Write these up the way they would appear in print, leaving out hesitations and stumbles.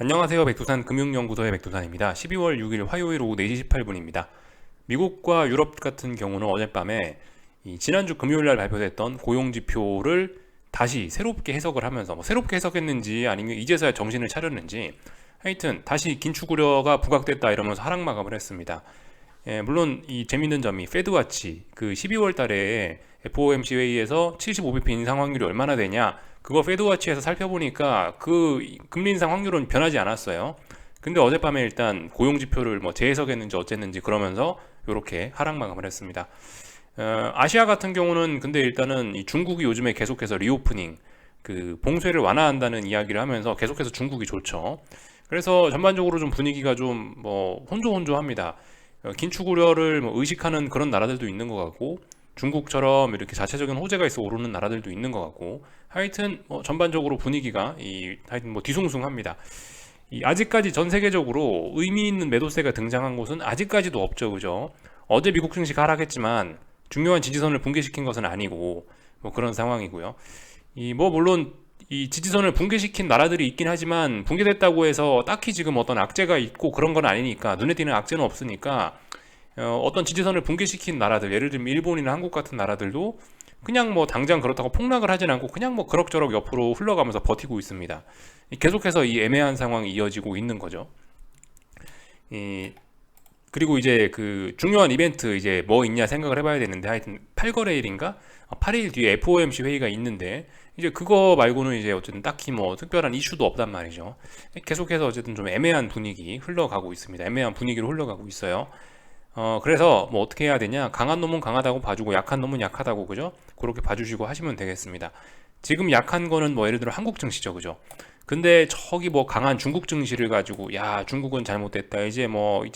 안녕하세요. 백두산 금융연구소의 백두산입니다. 12월 6일 화요일 오후 4시 18분입니다. 미국과 유럽 같은 경우는 어젯밤에 지난주 금요일 날 발표됐던 고용지표를 다시 새롭게 해석을 하면서 새롭게 해석했는지 아니면 이제서야 정신을 차렸는지 하여튼 다시 긴축 우려가 부각됐다 이러면서 하락 마감을 했습니다. 물론 이 재밌는 점이 페드와치 그 12월 달에 FOMC 회의에서 75bp 인상 확률이 얼마나 되냐 그거 페드와치에서 살펴보니까 그 금리 인상 확률은 변하지 않았어요. 근데 어젯밤에 일단 고용 지표를 재해석했는지 어쨌는지 그러면서 이렇게 하락 마감을 했습니다. 아시아 같은 경우는 근데 일단은 이 중국이 요즘에 계속해서 리오프닝 그 봉쇄를 완화한다는 이야기를 하면서 계속해서 중국이 좋죠. 그래서 전반적으로 좀 분위기가 좀 혼조합니다. 긴축 우려를 의식하는 그런 나라들도 있는 것 같고 중국처럼 이렇게 자체적인 호재가 있어 오르는 나라들도 있는 것 같고 하여튼 전반적으로 분위기가 하여튼 뒤숭숭합니다. 아직까지 전 세계적으로 의미 있는 매도세가 등장한 곳은 아직까지도 없죠, 그죠? 어제 미국 증시가 하락했지만 중요한 지지선을 붕괴시킨 것은 아니고 그런 상황이고요. 물론 이 지지선을 붕괴시킨 나라들이 있긴 하지만 붕괴됐다고 해서 딱히 지금 어떤 악재가 있고 그런 건 아니니까 눈에 띄는 악재는 없으니까 어떤 지지선을 붕괴시킨 나라들 예를 들면 일본이나 한국 같은 나라들도 그냥 당장 그렇다고 폭락을 하진 않고 그냥 그럭저럭 옆으로 흘러가면서 버티고 있습니다. 계속해서 이 애매한 상황이 이어지고 있는 거죠. 그리고 이제 그 중요한 이벤트 이제 뭐 있냐 생각을 해봐야 되는데 하여튼 8거래일인가 8일 뒤에 FOMC 회의가 있는데 이제 그거 말고는 이제 어쨌든 딱히 특별한 이슈도 없단 말이죠. 계속해서 어쨌든 좀 애매한 분위기 흘러가고 있습니다. 애매한 분위기로 흘러가고 있어요. 그래서 어떻게 해야 되냐? 강한 놈은 강하다고 봐주고 약한 놈은 약하다고 그죠? 그렇게 봐주시고 하시면 되겠습니다. 지금 약한 거는 예를 들어 한국 증시죠, 그죠? 근데 저기 강한 중국 증시를 가지고 야 중국은 잘못됐다 이제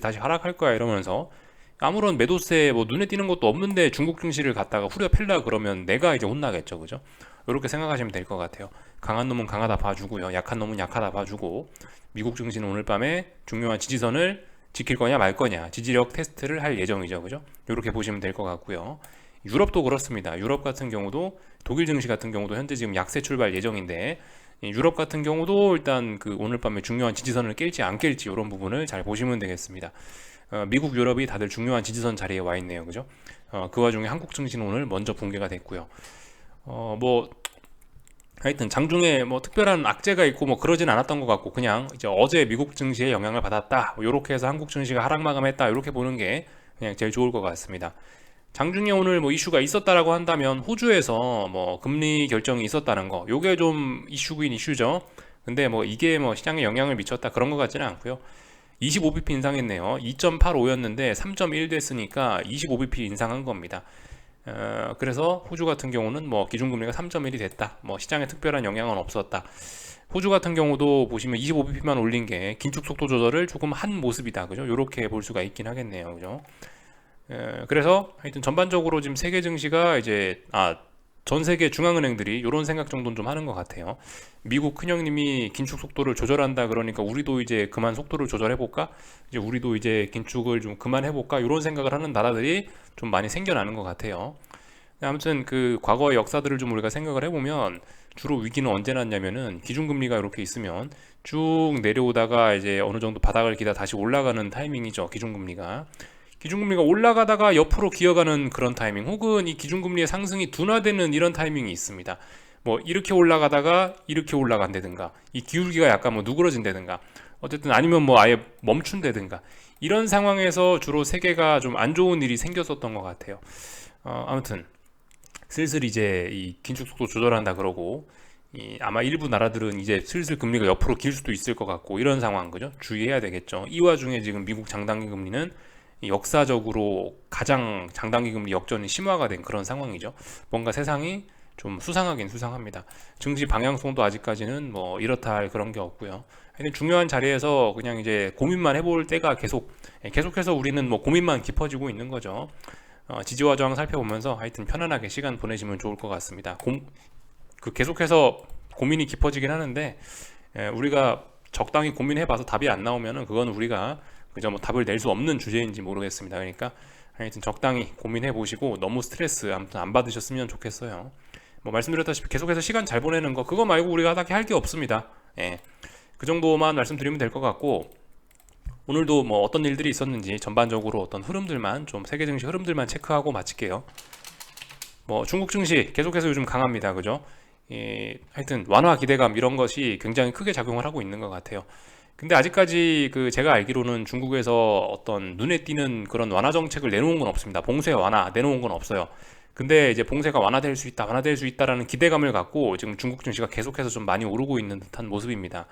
다시 하락할 거야 이러면서 아무런 매도세 눈에 띄는 것도 없는데 중국 증시를 갖다가 후려 팰라 그러면 내가 이제 혼나겠죠, 그죠? 이렇게 생각하시면 될 것 같아요. 강한 놈은 강하다 봐주고요, 약한 놈은 약하다 봐주고 미국 증시는 오늘 밤에 중요한 지지선을 지킬 거냐 말 거냐 지지력 테스트를 할 예정이죠, 그죠? 이렇게 보시면 될 것 같고요. 유럽도 그렇습니다. 유럽 같은 경우도 독일 증시 같은 경우도 현재 지금 약세 출발 예정인데 유럽 같은 경우도 일단 그 오늘 밤에 중요한 지지선을 깰지 안 깰지 이런 부분을 잘 보시면 되겠습니다. 미국, 유럽이 다들 중요한 지지선 자리에 와 있네요, 그죠? 그 와중에 한국 증시는 오늘 먼저 붕괴가 됐고요. 하여튼 장중에 특별한 악재가 있고 그러진 않았던 것 같고 그냥 이제 어제 미국 증시에 영향을 받았다 요렇게 해서 한국 증시가 하락 마감했다 이렇게 보는 게 그냥 제일 좋을 것 같습니다. 장중에 오늘 이슈가 있었다라고 한다면 호주에서 금리 결정이 있었다는 거 요게 좀 이슈긴 이슈죠. 근데 이게 시장에 영향을 미쳤다 그런 것 같지는 않고요. 25bp 인상했네요. 2.85였는데 3.1 됐으니까 25bp 인상한 겁니다. 그래서 호주 같은 경우는 기준금리가 3.1이 됐다. 시장에 특별한 영향은 없었다. 호주 같은 경우도 보시면 25bp만 올린 게 긴축 속도 조절을 조금 한 모습이다. 그죠? 이렇게 볼 수가 있긴 하겠네요. 그죠? 그래서 하여튼 전반적으로 지금 세계 증시가 이제 전 세계 중앙은행들이 이런 생각 정도는 좀 하는 것 같아요. 미국 큰형님이 긴축 속도를 조절한다 그러니까 우리도 이제 그만 속도를 조절해볼까? 이제 우리도 이제 긴축을 좀 그만해볼까? 이런 생각을 하는 나라들이 좀 많이 생겨나는 것 같아요. 아무튼 그 과거의 역사들을 좀 우리가 생각을 해보면 주로 위기는 언제 났냐면은 기준금리가 이렇게 있으면 쭉 내려오다가 이제 어느 정도 바닥을 기다 다시 올라가는 타이밍이죠. 기준금리가 올라가다가 옆으로 기어가는 그런 타이밍 혹은 이 기준금리의 상승이 둔화되는 이런 타이밍이 있습니다. 이렇게 올라가다가 이렇게 올라간다든가 이 기울기가 약간 누그러진다든가 어쨌든 아니면 아예 멈춘다든가 이런 상황에서 주로 세계가 좀 안 좋은 일이 생겼었던 것 같아요. 아무튼 슬슬 이제 이 긴축 속도 조절한다 그러고 아마 일부 나라들은 이제 슬슬 금리가 옆으로 길 수도 있을 것 같고 이런 상황 그죠? 주의해야 되겠죠. 이 와중에 지금 미국 장단기 금리는 역사적으로 가장 장단기 금리 역전이 심화가 된 그런 상황이죠. 뭔가 세상이 좀 수상하긴 수상합니다. 증시 방향성도 아직까지는 이렇다 할 그런 게 없고요. 하여튼 중요한 자리에서 그냥 이제 고민만 해볼 때가 계속해서 우리는 고민만 깊어지고 있는 거죠. 지지와 저항 살펴보면서 하여튼 편안하게 시간 보내시면 좋을 것 같습니다. 계속해서 고민이 깊어지긴 하는데 우리가 적당히 고민해봐서 답이 안 나오면은 그건 우리가 그저 답을 낼 수 없는 주제인지 모르겠습니다. 그러니까 하여튼 적당히 고민해 보시고 너무 스트레스 아무튼 안 받으셨으면 좋겠어요. 말씀드렸다시피 계속해서 시간 잘 보내는 거 그거 말고 우리가 딱히 할 게 없습니다. 예. 그 정도만 말씀드리면 될 것 같고, 오늘도 뭐 어떤 일들이 있었는지 전반적으로 어떤 흐름들만 좀 세계 증시 흐름들만 체크하고 마칠게요. 뭐 중국 증시 계속해서 요즘 강합니다. 그죠? 하여튼 완화 기대감 이런 것이 굉장히 크게 작용을 하고 있는 것 같아요. 근데 아직까지 그 제가 알기로는 중국에서 어떤 눈에 띄는 그런 완화 정책을 내놓은 건 없습니다. 봉쇄 완화 내놓은 건 없어요. 근데 이제 봉쇄가 완화될 수 있다, 완화될 수 있다라는 기대감을 갖고 지금 중국 증시가 계속해서 좀 많이 오르고 있는 듯한 모습입니다.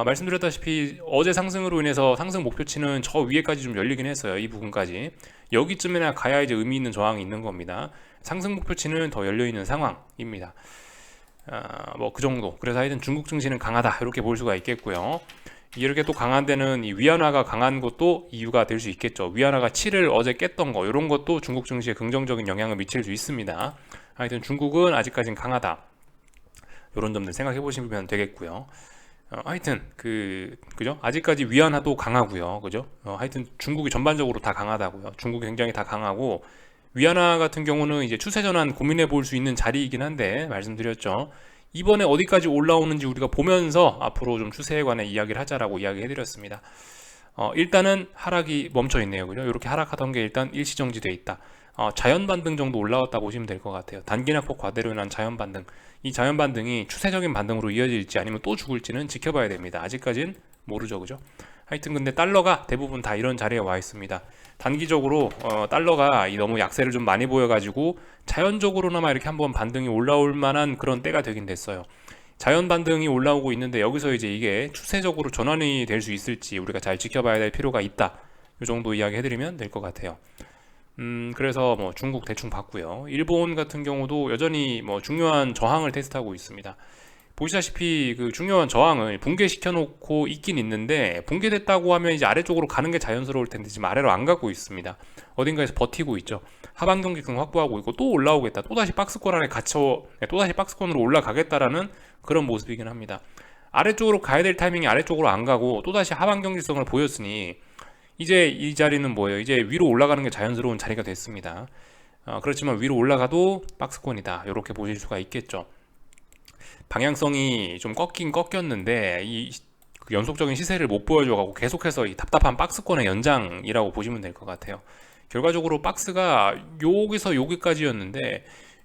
말씀드렸다시피 어제 상승으로 인해서 상승 목표치는 저 위에까지 좀 열리긴 했어요. 이 부분까지. 여기쯤이나 가야 이제 의미 있는 저항이 있는 겁니다. 상승 목표치는 더 열려 있는 상황입니다. 뭐 그 정도. 그래서 하여튼 중국 증시는 강하다 이렇게 볼 수가 있겠고요. 이렇게 또 강한 데는 이 위안화가 강한 것도 이유가 될 수 있겠죠. 위안화가 7을 어제 깼던 거 이런 것도 중국 증시에 긍정적인 영향을 미칠 수 있습니다. 하여튼 중국은 아직까지는 강하다. 이런 점들 생각해 보시면 되겠고요. 하여튼 그죠? 아직까지 위안화도 강하고요. 그죠? 하여튼 중국이 전반적으로 다 강하다고요. 중국이 굉장히 다 강하고 위안화 같은 경우는 이제 추세 전환 고민해 볼 수 있는 자리이긴 한데 말씀드렸죠. 이번에 어디까지 올라오는지 우리가 보면서 앞으로 좀 추세에 관해 이야기를 하자라고 이야기해 드렸습니다. 일단은 하락이 멈춰 있네요. 그죠? 이렇게 하락하던 게 일단 일시정지돼 있다. 자연 반등 정도 올라왔다 보시면 될 것 같아요. 단기낙폭 과대로 인한 자연 반등. 이 자연 반등이 추세적인 반등으로 이어질지 아니면 또 죽을지는 지켜봐야 됩니다. 아직까진 모르죠. 그죠? 하여튼 근데 달러가 대부분 다 이런 자리에 와 있습니다. 단기적으로 달러가 너무 약세를 좀 많이 보여가지고 자연적으로나마 이렇게 한번 반등이 올라올 만한 그런 때가 되긴 됐어요. 자연 반등이 올라오고 있는데 여기서 이제 이게 추세적으로 전환이 될 수 있을지 우리가 잘 지켜봐야 될 필요가 있다. 이 정도 이야기 해드리면 될 것 같아요. 그래서 뭐 중국 대충 봤고요. 일본 같은 경우도 여전히 뭐 중요한 저항을 테스트하고 있습니다. 보시다시피 그 중요한 저항을 붕괴시켜 놓고 있긴 있는데 붕괴됐다고 하면 이제 아래쪽으로 가는 게 자연스러울 텐데 지금 아래로 안 가고 있습니다. 어딘가에서 버티고 있죠. 하방 경직성 확보하고 있고 또 올라오겠다. 또다시 박스권 안에 갇혀 또다시 박스권으로 올라가겠다라는 그런 모습이긴 합니다. 아래쪽으로 가야 될 타이밍이 아래쪽으로 안 가고 또다시 하방 경직성을 보였으니 이제 이 자리는 뭐예요? 이제 위로 올라가는 게 자연스러운 자리가 됐습니다. 그렇지만 위로 올라가도 박스권이다. 이렇게 보실 수가 있겠죠. 방향성이 좀 꺾긴 꺾였는데 그 연속적인 시세를 못 보여줘가고 계속해서 이 답답한 박스권의 연장이라고 보시면 될 것 같아요. 결과적으로 박스가 여기서 여기까지였는데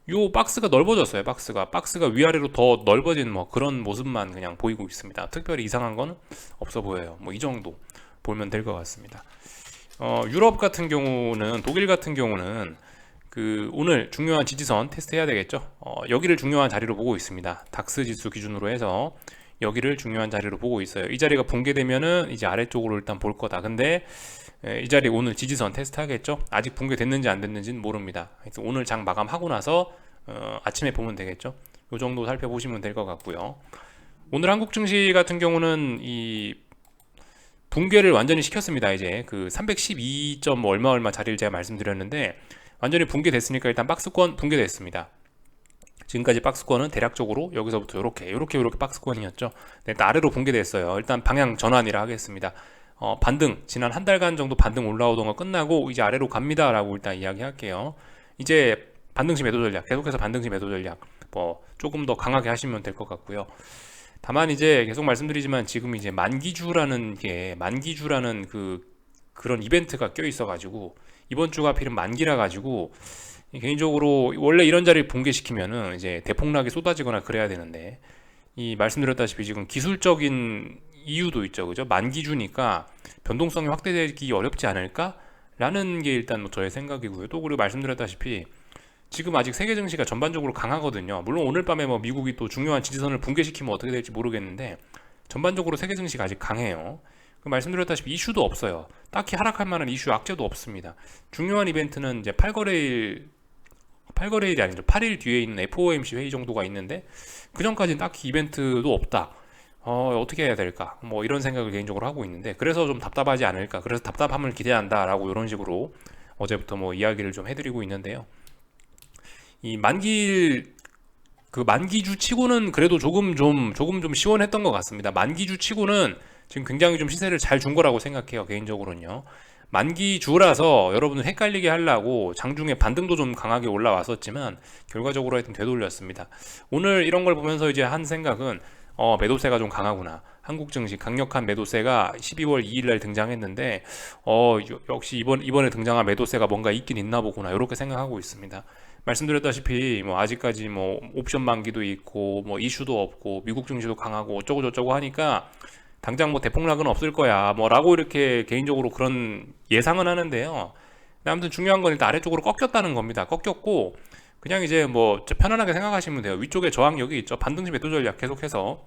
요 박스가 넓어졌어요. 박스가 위아래로 더 넓어진 뭐 그런 모습만 그냥 보이고 있습니다. 특별히 이상한 건 없어 보여요. 뭐 이 정도 보면 될 것 같습니다. 유럽 같은 경우는 독일 같은 경우는 오늘 중요한 지지선 테스트 해야 되겠죠. 여기를 중요한 자리로 보고 있습니다. 닥스 지수 기준으로 해서 여기를 중요한 자리로 보고 있어요. 이 자리가 붕괴되면은 이제 아래쪽으로 일단 볼 거다. 근데 이 자리 오늘 지지선 테스트 하겠죠. 아직 붕괴됐는지 안 됐는지는 모릅니다. 오늘 장 마감하고 나서 아침에 보면 되겠죠. 이 정도 살펴보시면 될 것 같고요. 오늘 한국 증시 같은 경우는 이 붕괴를 완전히 시켰습니다. 이제 그 312점 얼마 자리를 제가 말씀드렸는데 완전히 붕괴됐으니까 일단 박스권 붕괴됐습니다. 지금까지 박스권은 대략적으로 여기서부터 이렇게 박스권이었죠. 네, 일단 아래로 붕괴됐어요. 일단 방향 전환이라 하겠습니다. 반등 지난 한 달간 정도 반등 올라오던 거 끝나고 이제 아래로 갑니다라고 일단 이야기할게요. 이제 반등시 매도 전략 계속해서 반등시 매도 전략 뭐 조금 더 강하게 하시면 될 것 같고요. 다만 이제 계속 말씀드리지만 지금 이제 만기주라는 그런 이벤트가 껴 있어가지고 이번 주가 하필은 만기라 가지고 개인적으로 원래 이런 자리를 붕괴시키면은 이제 대폭락이 쏟아지거나 그래야 되는데 이 말씀드렸다시피 지금 기술적인 이유도 있죠. 그죠? 만기주니까 변동성이 확대되기 어렵지 않을까라는 게 일단 뭐 저의 생각이고요. 또 그리고 말씀드렸다시피 지금 아직 세계 증시가 전반적으로 강하거든요. 물론 오늘 밤에 뭐 미국이 또 중요한 지지선을 붕괴시키면 어떻게 될지 모르겠는데 전반적으로 세계 증시가 아직 강해요. 말씀드렸다시피 이슈도 없어요. 딱히 하락할 만한 이슈 악재도 없습니다. 중요한 이벤트는 이제 8거래일이 아니죠. 8일 뒤에 있는 FOMC 회의 정도가 있는데 그 전까지는 딱히 이벤트도 없다. 어떻게 해야 될까? 뭐 이런 생각을 개인적으로 하고 있는데 그래서 좀 답답하지 않을까? 그래서 답답함을 기대한다라고 이런 식으로 어제부터 뭐 이야기를 좀 해드리고 있는데요. 이 만기주 치고는 그래도 조금 좀 시원했던 것 같습니다. 만기주 치고는 지금 굉장히 좀 시세를 잘 준 거라고 생각해요. 개인적으로는요. 만기주라서 여러분들 헷갈리게 하려고 장중에 반등도 좀 강하게 올라왔었지만 결과적으로 하여튼 되돌렸습니다. 오늘 이런 걸 보면서 이제 한 생각은 매도세가 좀 강하구나. 한국 증시 강력한 매도세가 12월 2일 날 등장했는데 역시 이번에 등장한 매도세가 뭔가 있긴 있나 보구나 이렇게 생각하고 있습니다. 말씀드렸다시피 뭐 아직까지 뭐 옵션 만기도 있고 뭐 이슈도 없고 미국 증시도 강하고 어쩌고 저쩌고 하니까 당장 뭐 대폭락은 없을 거야 뭐라고 이렇게 개인적으로 그런 예상은 하는데요. 아무튼 중요한 건 일단 아래쪽으로 꺾였다는 겁니다. 꺾였고 그냥 이제 뭐 편안하게 생각하시면 돼요. 위쪽에 저항력이 있죠. 반등시 매도 전략 계속해서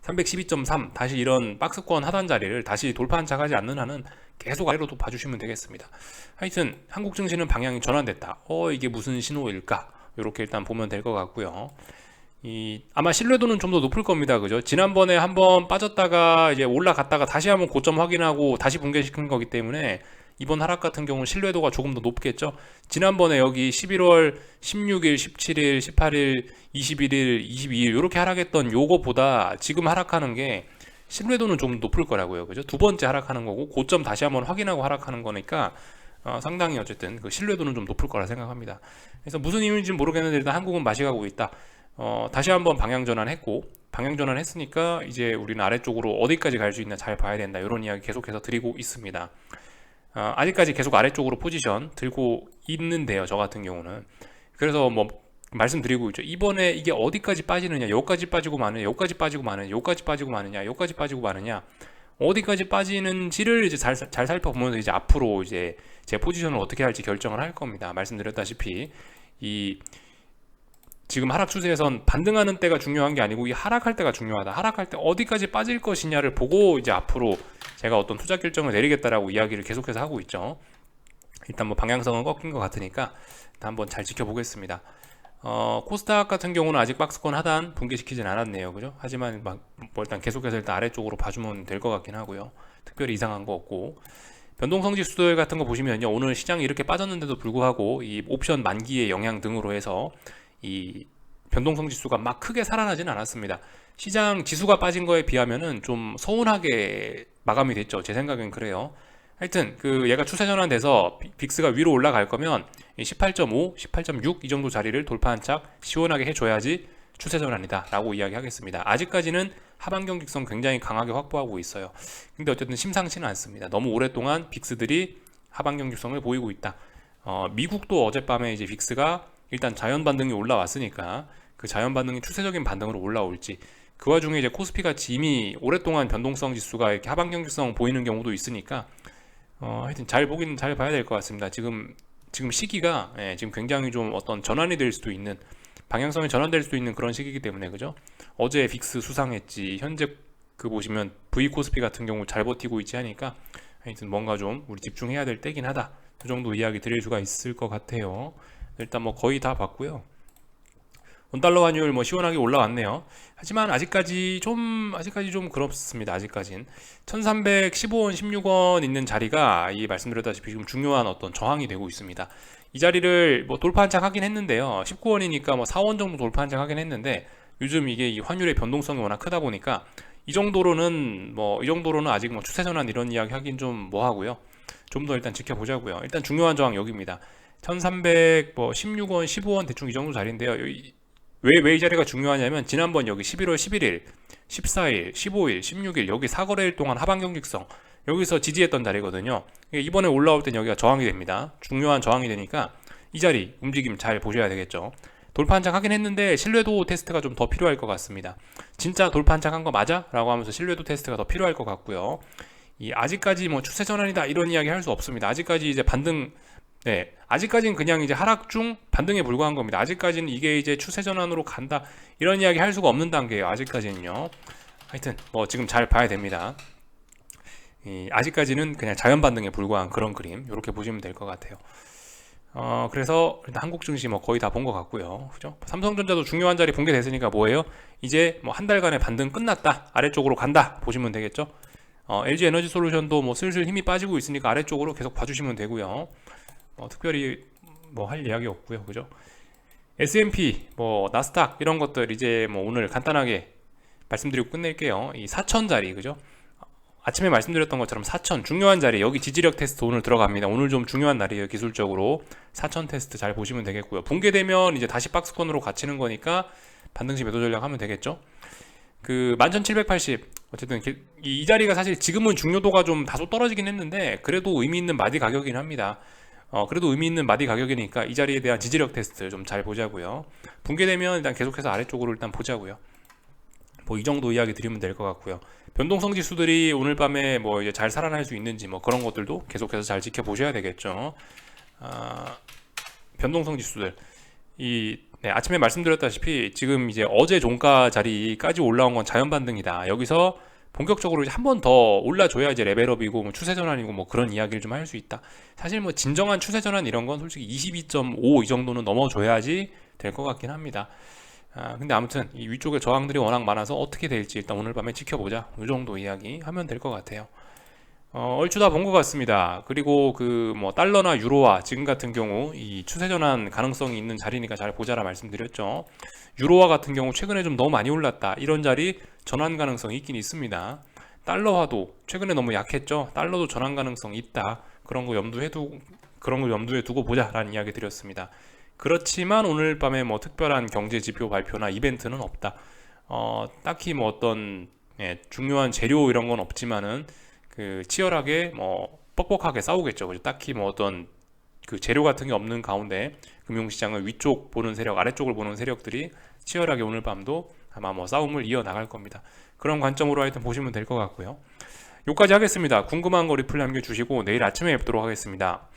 312.3 다시 이런 박스권 하단 자리를 다시 돌파 안착하지 않는 한은 계속 아래로도 봐주시면 되겠습니다. 하여튼 한국 증시는 방향이 전환됐다. 이게 무슨 신호일까? 이렇게 일단 보면 될 것 같고요. 아마 신뢰도는 좀 더 높을 겁니다. 그죠? 지난번에 한번 빠졌다가 이제 올라갔다가 다시 한번 고점 확인하고 다시 붕괴시킨 거기 때문에 이번 하락 같은 경우는 신뢰도가 조금 더 높겠죠. 지난번에 여기 11월 16일, 17일, 18일, 21일, 22일 이렇게 하락했던 요거보다 지금 하락하는 게 신뢰도는 좀 높을 거라고요. 그죠? 두 번째 하락하는 거고 고점 다시 한번 확인하고 하락하는 거니까 상당히 어쨌든 그 신뢰도는 좀 높을 거라 생각합니다. 그래서 무슨 이유인지는 모르겠는데 일단 한국은 마시가고 있다. 다시 한번 방향 전환했고 방향 전환했으니까 이제 우리는 아래쪽으로 어디까지 갈 수 있나 잘 봐야 된다. 이런 이야기 계속해서 드리고 있습니다. 아직까지 계속 아래쪽으로 포지션 들고 있는데요. 저 같은 경우는. 그래서 뭐 말씀드리고 있죠. 이번에 이게 어디까지 빠지느냐, 여기까지 빠지고 마느냐, 여기까지 빠지고 마느냐, 여기까지 빠지고 마느냐, 여기까지 빠지고 마느냐, 어디까지 빠지는지를 이제 잘 살펴보면서 이제 앞으로 이제 제 포지션을 어떻게 할지 결정을 할 겁니다. 말씀드렸다시피 지금 하락 추세에선 반등하는 때가 중요한 게 아니고 이 하락할 때가 중요하다. 하락할 때 어디까지 빠질 것이냐를 보고 이제 앞으로 제가 어떤 투자 결정을 내리겠다라고 이야기를 계속해서 하고 있죠. 일단 뭐 방향성은 꺾인 것 같으니까 일단 한번 잘 지켜보겠습니다. 코스닥 같은 경우는 아직 박스권 하단 붕괴시키진 않았네요. 그죠? 하지만 뭐 일단 계속해서 일단 아래쪽으로 봐주면 될 것 같긴 하고요. 특별히 이상한 거 없고. 변동성 지수들 같은 거 보시면요. 오늘 시장이 이렇게 빠졌는데도 불구하고 이 옵션 만기의 영향 등으로 해서 이 변동성 지수가 막 크게 살아나지는 않았습니다. 시장 지수가 빠진 거에 비하면은 좀 서운하게 마감이 됐죠. 제 생각엔 그래요. 하여튼 얘가 추세 전환돼서 빅스가 위로 올라갈 거면 18.5, 18.6 이 정도 자리를 돌파 한착 시원하게 해줘야지 추세 전환이다 라고 이야기하겠습니다. 아직까지는 하반 경직성 굉장히 강하게 확보하고 있어요. 근데 어쨌든 심상치는 않습니다. 너무 오랫동안 빅스들이 하반 경직성을 보이고 있다. 미국도 어젯밤에 이제 빅스가 일단 자연 반등이 올라왔으니까 그 자연 반등이 추세적인 반등으로 올라올지, 그 와중에 이제 코스피 같이 이미 오랫동안 변동성 지수가 이렇게 하반 경직성 보이는 경우도 있으니까 하여튼 잘 봐야 될 것 같습니다. 지금 시기가 지금 굉장히 좀 어떤 전환이 될 수도 있는, 방향성이 전환될 수도 있는 그런 시기이기 때문에, 그죠? 어제 빅스 수상했지, 현재 보시면 V 코스피 같은 경우 잘 버티고 있지 하니까 하여튼 뭔가 좀 우리 집중해야 될 때긴 하다. 그 정도 이야기 드릴 수가 있을 것 같아요. 일단 뭐 거의 다 봤고요. 원달러 환율 뭐 시원하게 올라왔네요. 하지만 아직까지 좀 그렇습니다. 아직까진 1315원 16원 있는 자리가 말씀드렸다시피 지금 중요한 어떤 저항이 되고 있습니다. 이 자리를 뭐 돌파 한착 하긴 했는데요. 19원이니까 뭐 4원 정도 돌파 한착 하긴 했는데, 요즘 이게 이 환율의 변동성이 워낙 크다 보니까 이 정도로는 아직 뭐 추세 전환 이런 이야기 하긴 좀 뭐 하고요. 좀 더 일단 지켜보자고요. 일단 중요한 저항 여기입니다. 1316원 15원 대충 이 정도 자리인데요. 왜 이 자리가 중요하냐면 지난번 여기 11월 11일 14일 15일 16일 여기 4거래일 동안 하반 경직성 여기서 지지했던 자리거든요. 이번에 올라올 땐 여기가 저항이 됩니다. 중요한 저항이 되니까 이 자리 움직임 잘 보셔야 되겠죠. 돌파 한착 하긴 했는데 신뢰도 테스트가 좀 더 필요할 것 같습니다. 진짜 돌파 한착 한 거 맞아? 라고 하면서 신뢰도 테스트가 더 필요할 것 같고요. 아직까지 뭐 추세 전환이다 이런 이야기 할 수 없습니다. 아직까지 이제 아직까지는 그냥 이제 하락 중 반등에 불과한 겁니다. 아직까지는 이게 이제 추세 전환으로 간다 이런 이야기 할 수가 없는 단계예요. 아직까지는요. 하여튼 뭐 지금 잘 봐야 됩니다. 아직까지는 그냥 자연 반등에 불과한 그런 그림, 이렇게 보시면 될 것 같아요. 그래서 일단 한국 증시 뭐 거의 다 본 것 같고요. 그죠? 삼성전자도 중요한 자리 붕괴됐으니까 뭐예요? 이제 뭐 한 달간의 반등 끝났다, 아래쪽으로 간다 보시면 되겠죠. LG 에너지 솔루션도 뭐 슬슬 힘이 빠지고 있으니까 아래쪽으로 계속 봐주시면 되고요. 특별히 뭐 할 이야기 없고요. 그죠? S&P, 뭐 나스닥 이런 것들 이제 뭐 오늘 간단하게 말씀드리고 끝낼게요. 이 4,000자리, 그죠? 아침에 말씀드렸던 것처럼 4,000 중요한 자리, 여기 지지력 테스트 오늘 들어갑니다. 오늘 좀 중요한 날이에요. 기술적으로 4,000 테스트 잘 보시면 되겠고요. 붕괴되면 이제 다시 박스권으로 갇히는 거니까 반등시 매도 전략 하면 되겠죠. 11,780 어쨌든 이 자리가 사실 지금은 중요도가 좀 다소 떨어지긴 했는데 그래도 의미 있는 마디 가격이긴 합니다. 그래도 의미 있는 마디 가격이니까 이 자리에 대한 지지력 테스트 좀 잘 보자고요. 붕괴되면 일단 계속해서 아래쪽으로 일단 보자고요. 뭐 이 정도 이야기 드리면 될 것 같고요. 변동성 지수들이 오늘 밤에 뭐 이제 잘 살아날 수 있는지 뭐 그런 것들도 계속해서 잘 지켜보셔야 되겠죠. 아, 변동성 지수들 네, 아침에 말씀드렸다시피 지금 이제 어제 종가 자리까지 올라온 건 자연 반등이다. 여기서 본격적으로 한 번 더 올라줘야 이제 레벨업이고 뭐 추세 전환이고 뭐 그런 이야기를 좀 할 수 있다. 사실 뭐 진정한 추세 전환 이런 건 솔직히 22.5 이 정도는 넘어줘야지 될 것 같긴 합니다. 근데 아무튼 이 위쪽에 저항들이 워낙 많아서 어떻게 될지 일단 오늘 밤에 지켜보자. 이 정도 이야기 하면 될 것 같아요. 얼추 다 본 것 같습니다. 그리고 그 뭐 달러나 유로화 지금 같은 경우 이 추세 전환 가능성이 있는 자리니까 잘 보자라 말씀드렸죠. 유로화 같은 경우 최근에 좀 너무 많이 올랐다. 이런 자리 전환 가능성이 있긴 있습니다. 달러화도 최근에 너무 약했죠. 달러도 전환 가능성이 있다. 그런 거 염두에 두고 보자라는 이야기 드렸습니다. 그렇지만 오늘 밤에 뭐 특별한 경제 지표 발표나 이벤트는 없다. 딱히 뭐 어떤 중요한 재료 이런 건 없지만은 그 치열하게 뭐 뻑뻑하게 싸우겠죠. 그죠? 딱히 뭐 어떤 그 재료 같은 게 없는 가운데 금융시장을 위쪽 보는 세력, 아래쪽을 보는 세력들이 치열하게 오늘 밤도 아마 뭐 싸움을 이어 나갈 겁니다. 그런 관점으로 하여튼 보시면 될 것 같고요. 여기까지 하겠습니다. 궁금한 거 리플 남겨주시고 내일 아침에 뵙도록 하겠습니다.